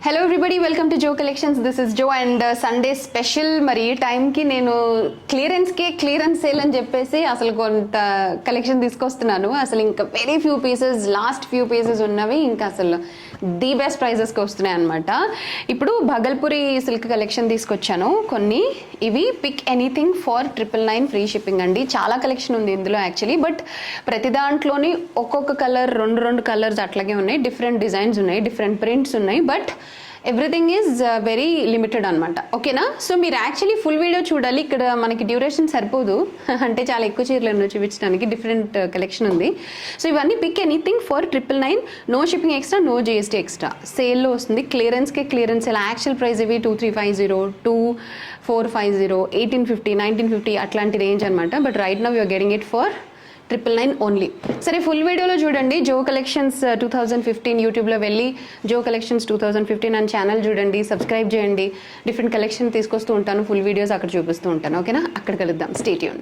Hello everybody, welcome to Jo collections. This is Jo and Sunday special. మరి ఈ టైంకి నేను క్లియరెన్స్ సేల్ అని చెప్పేసి అసలు కొంత కలెక్షన్ తీసుకొస్తున్నాను. అసలు ఇంకా very few pieces, last few pieces ఉన్నవి ఇంకా అసలు ది బెస్ట్ ప్రైజెస్కి వస్తున్నాయి అనమాట. ఇప్పుడు భగల్పురి సిల్క్ కలెక్షన్ తీసుకొచ్చాను కొన్ని. ఇవి pick anything for 999 free shipping అండి. చాలా కలెక్షన్ ఉంది ఇందులో యాక్చువల్లీ, బట్ ప్రతి దాంట్లోని ఒక్కొక్క కలర్, రెండు కలర్స్ అట్లాగే ఉన్నాయి. డిఫరెంట్ డిజైన్స్ ఉన్నాయి, డిఫరెంట్ ప్రింట్స్ ఉన్నాయి, but everything is very limited అనమాట. ఓకేనా? సో మీరు యాక్చువల్లీ ఫుల్ వీడియో చూడాలి. ఇక్కడ మనకి డ్యూరేషన్ సరిపోదు, అంటే చాలా ఎక్కువ చీరలు చూపించడానికి. డిఫరెంట్ కలెక్షన్ ఉంది. సో ఇవన్నీ pick anything for 999, no shipping extra, no GST extra. సేల్లో వస్తుంది. Clearance sale. యాక్చువల్ ప్రైస్ ఇవి 2350, 2450, 1850, 1950 అట్లాంటి రేంజ్ అనమాట. But right now you're getting it for 999 only. సరే, ఫుల్ వీడియోలో చూడండి. జో కలెక్షన్స్ 2015 యూట్యూబ్లో వెళ్ళి జో కలెక్షన్స్ 2015 అని ఛానల్ చూడండి, సబ్స్క్రైబ్ చేయండి. డిఫరెంట్ కలెక్షన్ తీసుకొస్తూ ఉంటాను, ఫుల్ వీడియోస్ అక్కడ చూపిస్తూ ఉంటాను. ఓకేనా? అక్కడ కలుద్దాం. Stay tune.